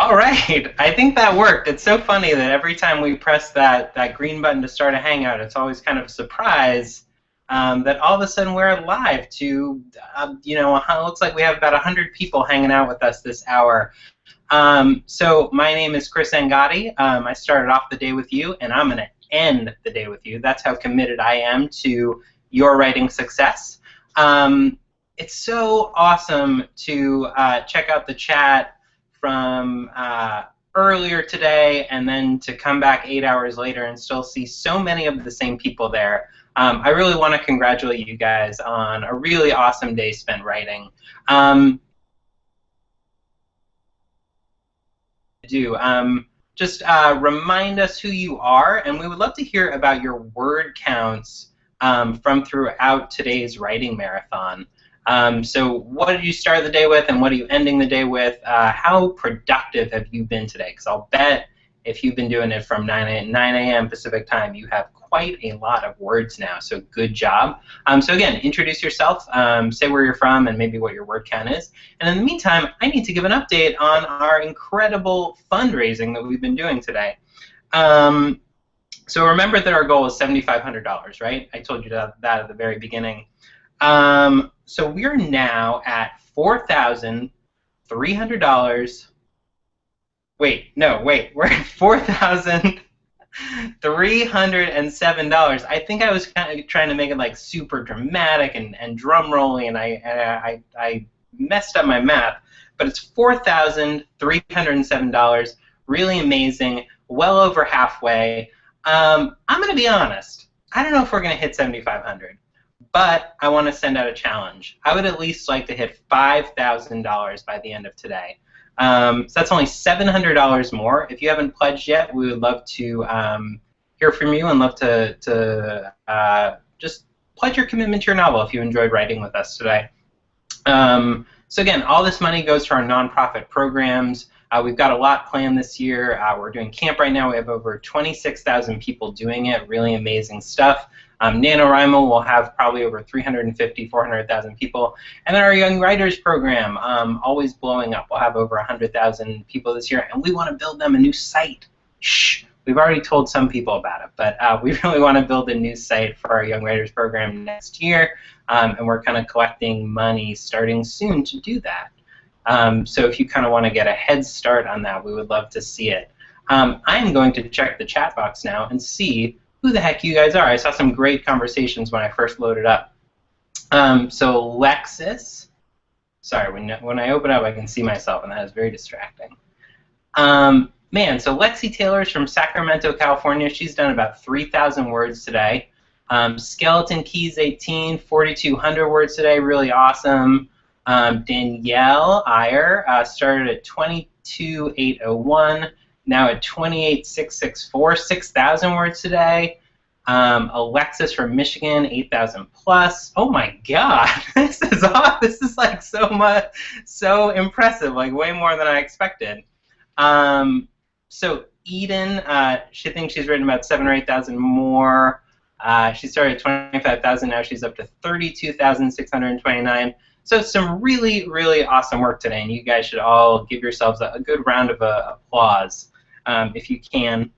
All right, I think that worked. It's so funny that every time we press that green button to start a Hangout, it's always kind of a surprise that all of a sudden we're live to, it looks like we have about 100 people hanging out with us this hour. So my name is Chris Angotti. I started off the day with you, and I'm going to end the day with you. That's how committed I am to your writing success. It's so awesome to check out the chat from earlier today and then to come back 8 hours later and still see so many of the same people there. I really want to congratulate you guys on a really awesome day spent writing. Just remind us who you are, and we would love to hear about your word counts from throughout today's writing marathon. So what did you start the day with, and what are you ending the day with? How productive have you been today? Because I'll bet if you've been doing it from 9 a.m. Pacific time, you have quite a lot of words now, so good job. So again, introduce yourself, say where you're from, and maybe what your word count is. And in the meantime, I need to give an update on our incredible fundraising that we've been doing today. So remember that our goal is $7,500, right? I told you that at the very beginning. So we're now at $4,300. Wait, we're at $4,307. I think I was kind of trying to make it like super dramatic and drum rolling, and I messed up my math, but it's $4,307. Really amazing, well over halfway. I'm gonna be honest. I don't know if we're gonna hit 7,500. But I want to send out a challenge. I would at least like to hit $5,000 by the end of today. So that's only $700 more. If you haven't pledged yet, we would love to hear from you and love to just pledge your commitment to your novel if you enjoyed writing with us today. So again, all this money goes to our nonprofit programs. We've got a lot planned this year. We're doing camp right now. We have over 26,000 people doing it. Really amazing stuff. NaNoWriMo will have probably over 350, 400,000 people. And then our Young Writers program, always blowing up. We'll have over 100,000 people this year, and we want to build them a new site. Shh, we've already told some people about it, but we really want to build a new site for our Young Writers program next year, and we're kind of collecting money starting soon to do that. So if you kind of want to get a head start on that, we would love to see it. I am going to check the chat box now and see who the heck you guys are. I saw some great conversations when I first loaded up. So Lexus, sorry, when I open up I can see myself, and that is very distracting. Man, so Lexi Taylor's from Sacramento, California. She's done about 3,000 words today. Skeleton Keys 18, 4,200 words today, really awesome. Danielle Iyer started at 22,801. Now at 28,664, 6,000 words today. Alexis from Michigan, 8,000 plus. Oh my God, this is like so impressive, like way more than I expected. So Eden, she thinks she's written about 7,000 or 8,000 more. She started at 25,000. Now she's up to 32,629. So some really, really awesome work today, and you guys should all give yourselves a good round of applause if you can.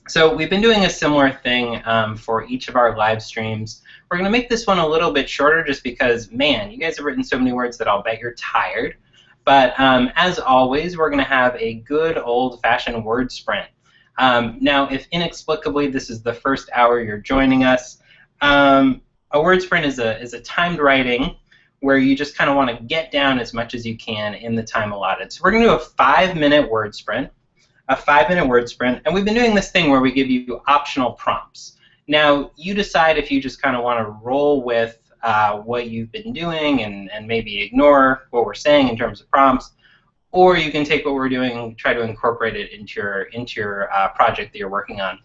So we've been doing a similar thing for each of our live streams. We're going to make this one a little bit shorter just because, man, you guys have written so many words that I'll bet you're tired. But as always, we're going to have a good old-fashioned word sprint. Now, if inexplicably this is the first hour you're joining us, a word sprint is a timed writing where you just kind of want to get down as much as you can in the time allotted. So we're going to do a 5-minute word sprint, and we've been doing this thing where we give you optional prompts. Now, you decide if you just kind of want to roll with what you've been doing and maybe ignore what we're saying in terms of prompts, or you can take what we're doing and try to incorporate it into your project that you're working on.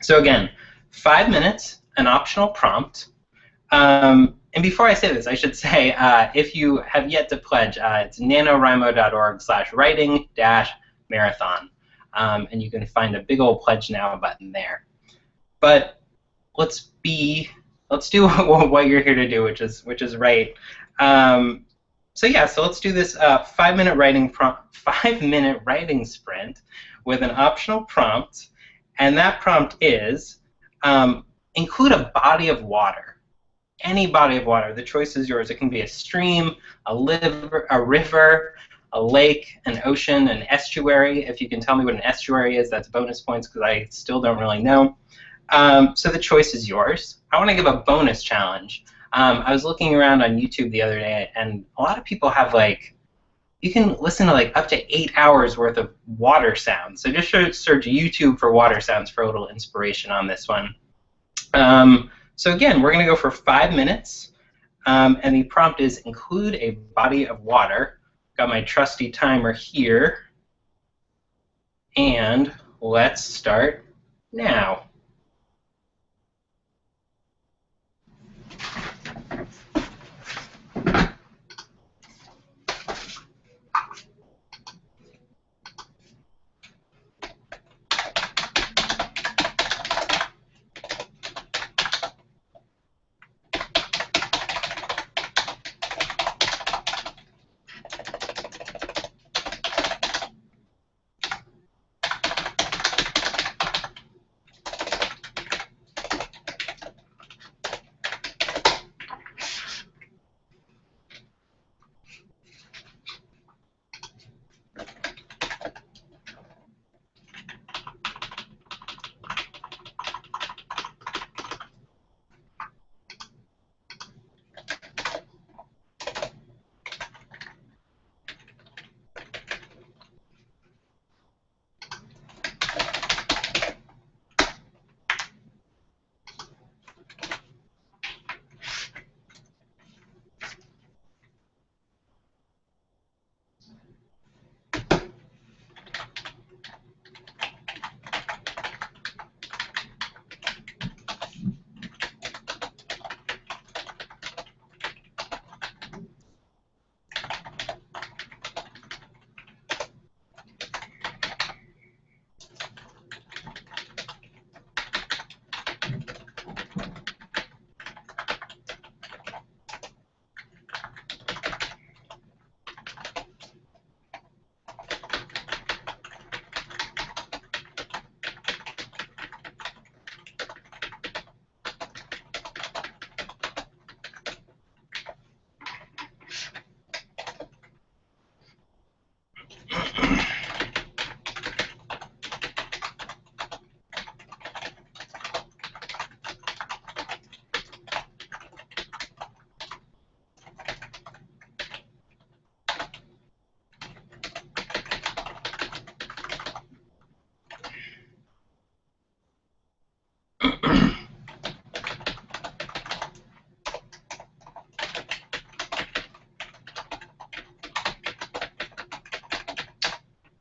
So again, 5 minutes, an optional prompt. And before I say this, I should say, if you have yet to pledge, it's nanowrimo.org/writing-marathon, and you can find a big old pledge now button there. But let's do what you're here to do, which is write. So yeah, so let's do this 5-minute writing prompt, 5-minute writing sprint with an optional prompt, and that prompt is include a body of water, any body of water. The choice is yours. It can be a stream, a river, a lake, an ocean, an estuary. If you can tell me what an estuary is, that's bonus points because I still don't really know. So the choice is yours. I want to give a bonus challenge. I was looking around on YouTube the other day, and a lot of people have you can listen to up to 8 hours worth of water sounds. So just search YouTube for water sounds for a little inspiration on this one. So again, we're going to go for 5 minutes, and the prompt is include a body of water. Got my trusty timer here, and let's start now.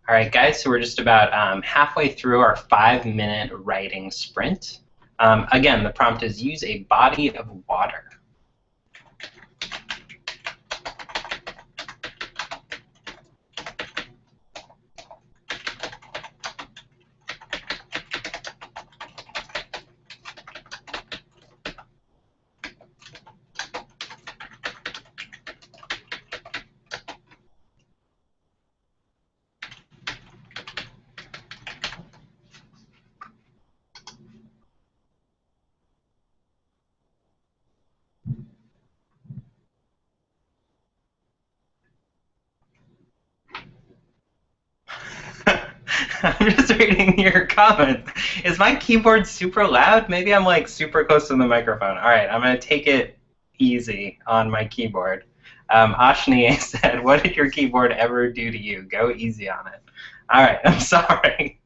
All right, guys, so we're just about halfway through our 5-minute writing sprint. Again, the prompt is use a body of water. I'm just reading your comments. Is my keyboard super loud? Maybe I'm super close to the microphone. All right, I'm going to take it easy on my keyboard. Ashni said, what did your keyboard ever do to you? Go easy on it. All right, I'm sorry.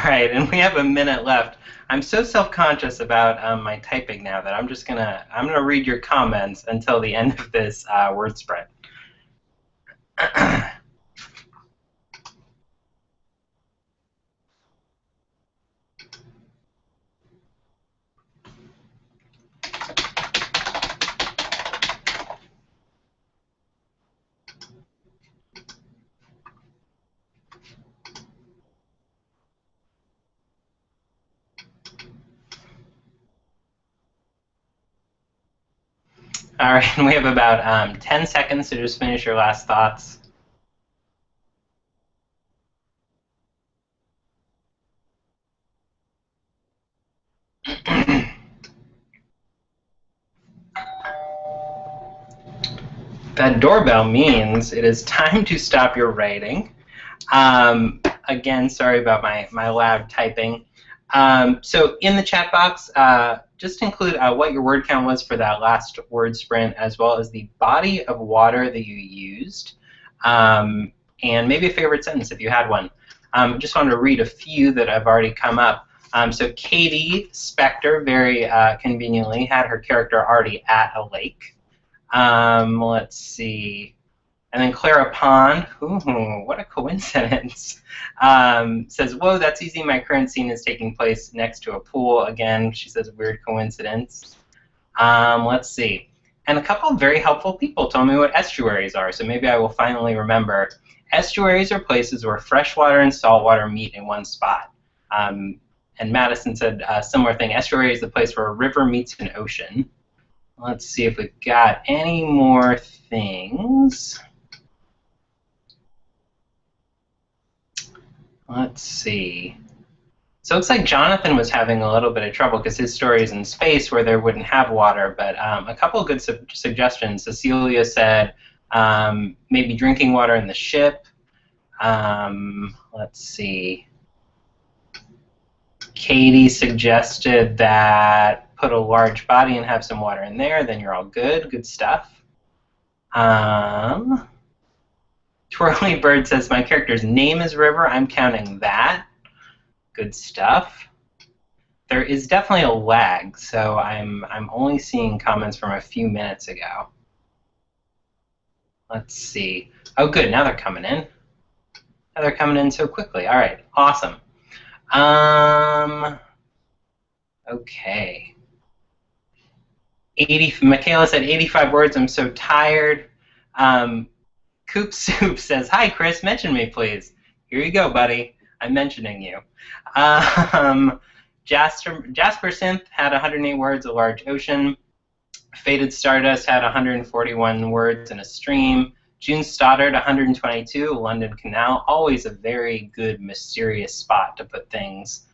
right, and we have a minute left. I'm so self-conscious about my typing now that I'm gonna read your comments until the end of this word spread. All right, and we have about 10 seconds to just finish your last thoughts. That doorbell means it is time to stop your writing. Again, sorry about my loud typing. So in the chat box, just include what your word count was for that last word sprint, as well as the body of water that you used, and maybe a favorite sentence if you had one. Just wanted to read a few that have already come up. So Katie Spector, very conveniently, had her character already at a lake. Let's see. And then Clara Pond, ooh, what a coincidence, says, whoa, that's easy. My current scene is taking place next to a pool. Again, she says, weird coincidence. Let's see. And a couple of very helpful people told me what estuaries are, so maybe I will finally remember. Estuaries are places where freshwater and saltwater meet in one spot. And Madison said a similar thing. Estuary is the place where a river meets an ocean. Let's see if we've got any more things. Let's see. So it looks like Jonathan was having a little bit of trouble because his story is in space where there wouldn't have water, but a couple of good suggestions. Cecilia said maybe drinking water in the ship. Let's see. Katie suggested that put a large body and have some water in there, then you're all good. Good stuff. Twirly Bird says, my character's name is River. I'm counting that. Good stuff. There is definitely a lag, so I'm only seeing comments from a few minutes ago. Let's see. Oh, good. Now they're coming in. Now they're coming in so quickly. All right. Awesome. Okay. Michaela said 85 words. I'm so tired. Coop Soup says, hi, Chris, mention me, please. Here you go, buddy. I'm mentioning you. Jasper Synth had 108 words, a large ocean. Faded Stardust had 141 words in a stream. June Stoddard, 122, London Canal. Always a very good, mysterious spot to put things.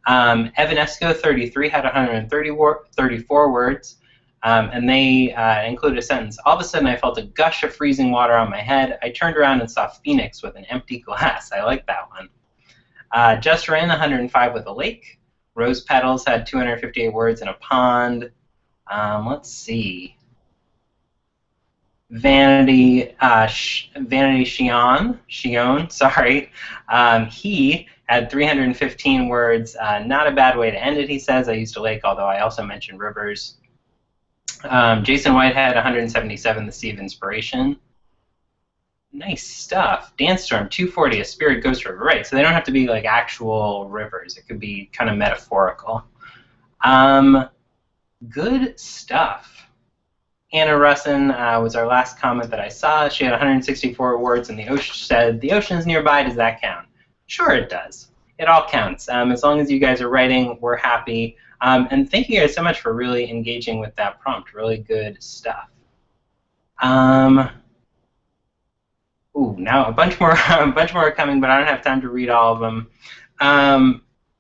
Evanesco, 33, had 134 words. And they included a sentence. All of a sudden, I felt a gush of freezing water on my head. I turned around and saw Phoenix with an empty glass. I like that one. Just Ran, 105 with a lake. Rose Petals had 258 words in a pond. Let's see. Vanity Shion, sorry. He had 315 words. Not a bad way to end it, he says. I used a lake, although I also mentioned rivers. Jason Whitehead, 177, The Sea of Inspiration. Nice stuff. Dance Storm, 240, A Spirit Ghost River. Right, so they don't have to be like actual rivers. It could be kind of metaphorical. Good stuff. Anna Russin was our last comment that I saw. She had 164 words, and the ocean said, the ocean's nearby, does that count? Sure it does. It all counts. As long as you guys are writing, we're happy. And thank you guys so much for really engaging with that prompt. Really good stuff. Ooh, now a bunch more are coming, but I don't have time to read all of them.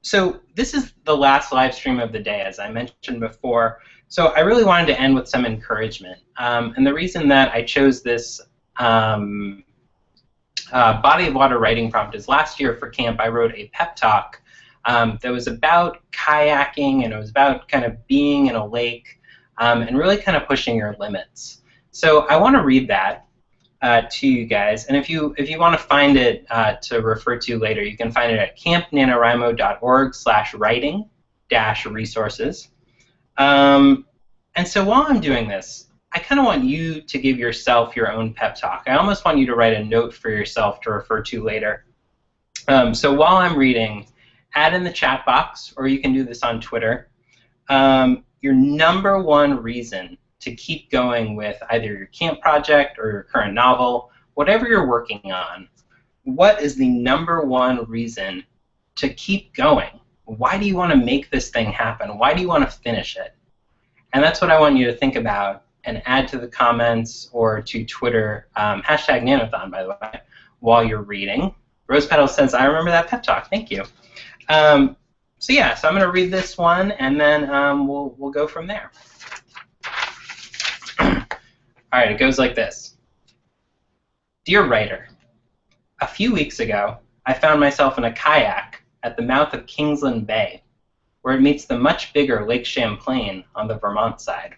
So this is the last live stream of the day, as I mentioned before. So I really wanted to end with some encouragement. And the reason that I chose this body of water writing prompt is last year for camp I wrote a pep talk that was about kayaking, and it was about kind of being in a lake and really kind of pushing your limits. So I want to read that. to you guys. And if you want to find it to refer to later, you can find it at campnanowrimo.org/writing-resources. And so while I'm doing this, I kind of want you to give yourself your own pep talk. I almost want you to write a note for yourself to refer to later. So while I'm reading, add in the chat box, or you can do this on Twitter, your number one reason to keep going with either your camp project or your current novel, whatever you're working on. What is the number one reason to keep going? Why do you want to make this thing happen? Why do you want to finish it? And that's what I want you to think about and add to the comments or to Twitter, hashtag Nanothon, by the way, while you're reading. Rose Petal says, I remember that pep talk. Thank you. So yeah, so I'm going to read this one, and then we'll go from there. All right, it goes like this. Dear writer, a few weeks ago, I found myself in a kayak at the mouth of Kingsland Bay, where it meets the much bigger Lake Champlain on the Vermont side,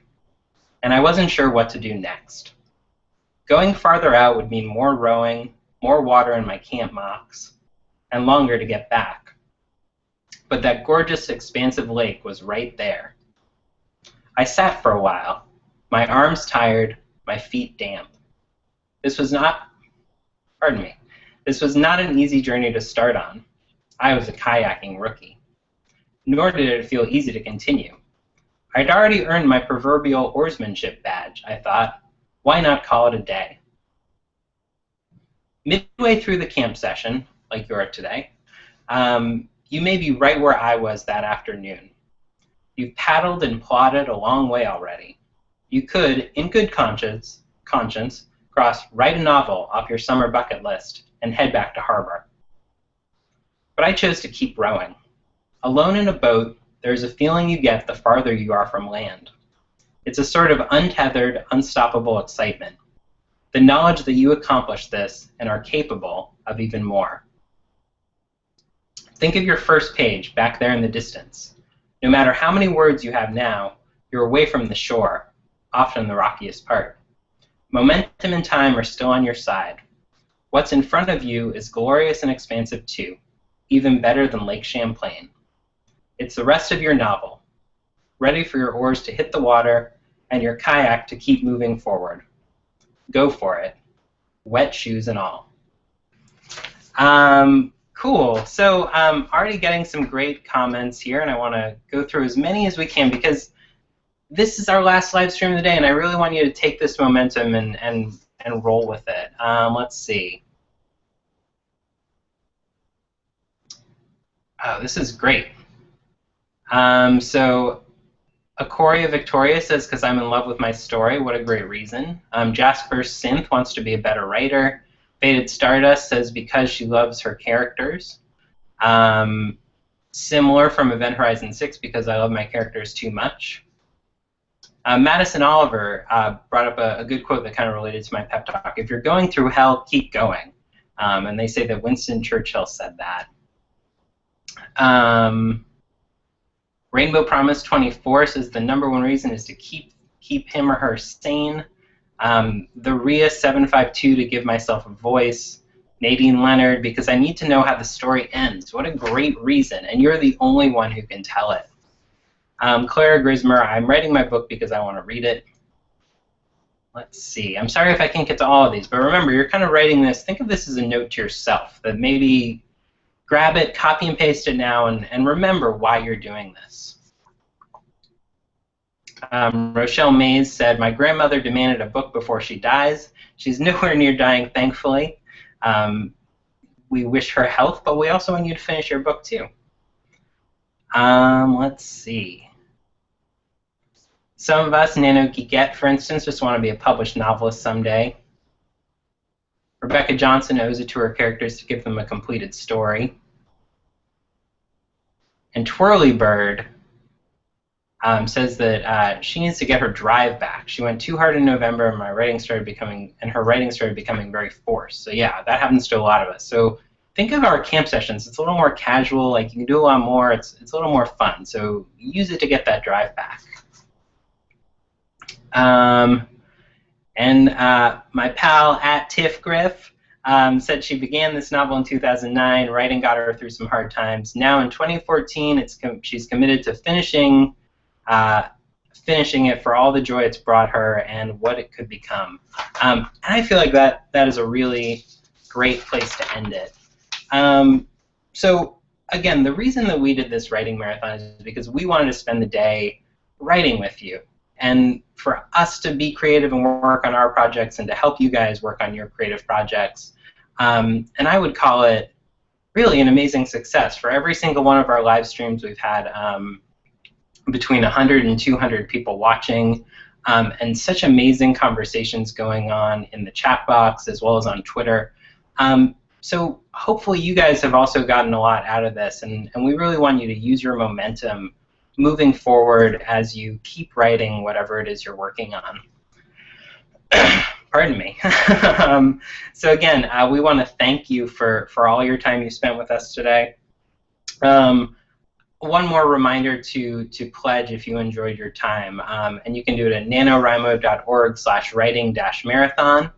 and I wasn't sure what to do next. Going farther out would mean more rowing, more water in my camp mocks, and longer to get back. But that gorgeous, expansive lake was right there. I sat for a while, my arms tired, my feet damp. This was not an easy journey to start on. I was a kayaking rookie. Nor did it feel easy to continue. I'd already earned my proverbial oarsmanship badge, I thought. Why not call it a day? Midway through the camp session, like you are today, you may be right where I was that afternoon. You've paddled and plodded a long way already. You could, in good conscience, write a novel off your summer bucket list and head back to harbor. But I chose to keep rowing. Alone in a boat, there's a feeling you get the farther you are from land. It's a sort of untethered, unstoppable excitement. The knowledge that you accomplished this and are capable of even more. Think of your first page back there in the distance. No matter how many words you have now, you're away from the shore, often the rockiest part. Momentum and time are still on your side. What's in front of you is glorious and expansive too, even better than Lake Champlain. It's the rest of your novel, ready for your oars to hit the water and your kayak to keep moving forward. Go for it, wet shoes and all. Cool. So already getting some great comments here, and I want to go through as many as we can because this is our last live stream of the day, and I really want you to take this momentum and roll with it. Let's see. Oh, this is great. So Acoria Victoria says, because I'm in love with my story. What a great reason. Jasper Synth wants to be a better writer. Faded Stardust says, because she loves her characters. Similar from Event Horizon 6, because I love my characters too much. Madison Oliver brought up a good quote that kind of related to my pep talk. If you're going through hell, keep going. And they say that Winston Churchill said that. Rainbow Promise 24 says the number one reason is to keep him or her sane. The Ria 752 to give myself a voice. Nadine Leonard, because I need to know how the story ends. What a great reason, and you're the only one who can tell it. Clara Grismer, I'm writing my book because I want to read it. Let's see. I'm sorry if I can't get to all of these, but remember, you're kind of writing this. Think of this as a note to yourself, that maybe grab it, copy and paste it now, and remember why you're doing this. Rochelle Mays said, my grandmother demanded a book before she dies. She's nowhere near dying, thankfully. We wish her health, but we also want you to finish your book, too. Let's see. Some of us, Nano Geekette, for instance, just want to be a published novelist someday. Rebecca Johnson owes it to her characters to give them a completed story. And Twirly Bird says that she needs to get her drive back. She went too hard in November, and her writing started becoming very forced. So yeah, that happens to a lot of us. So think of our camp sessions. It's a little more casual. Like you can do a lot more. It's a little more fun. So use it to get that drive back. And my pal at Tiff Griff said she began this novel in 2009. Writing got her through some hard times. Now in 2014, she's committed to finishing it for all the joy it's brought her and what it could become. And I feel like that is a really great place to end it. So again, the reason that we did this writing marathon is because we wanted to spend the day writing with you, and for us to be creative and work on our projects and to help you guys work on your creative projects. And I would call it really an amazing success. For every single one of our live streams, we've had between 100 and 200 people watching, and such amazing conversations going on in the chat box as well as on Twitter. So hopefully you guys have also gotten a lot out of this, and we really want you to use your momentum moving forward as you keep writing whatever it is you're working on. Pardon me. So again, we want to thank you for all your time you spent with us today. One more reminder to pledge if you enjoyed your time, and you can do it at nanowrimo.org/writing-marathon.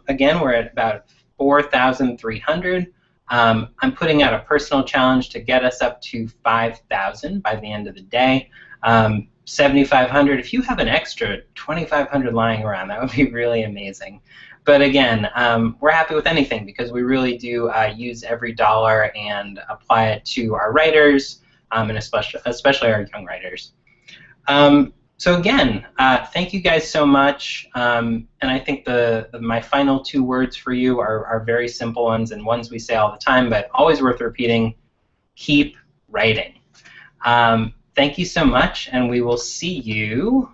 Again, we're at about 4,300. I'm putting out a personal challenge to get us up to 5,000 by the end of the day. 7,500. If you have an extra 2,500 lying around, that would be really amazing. But again, we're happy with anything because we really do use every dollar and apply it to our writers, and especially our young writers. So again, thank you guys so much. And I think my final 2 words for you are very simple ones and ones we say all the time, but always worth repeating: keep writing. Thank you so much, and we will see you.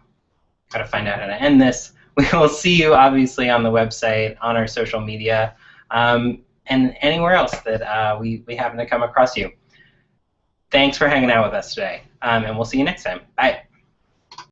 Gotta find out how to end this. We will see you obviously on the website, on our social media, and anywhere else that we happen to come across you. Thanks for hanging out with us today, and we'll see you next time. Bye.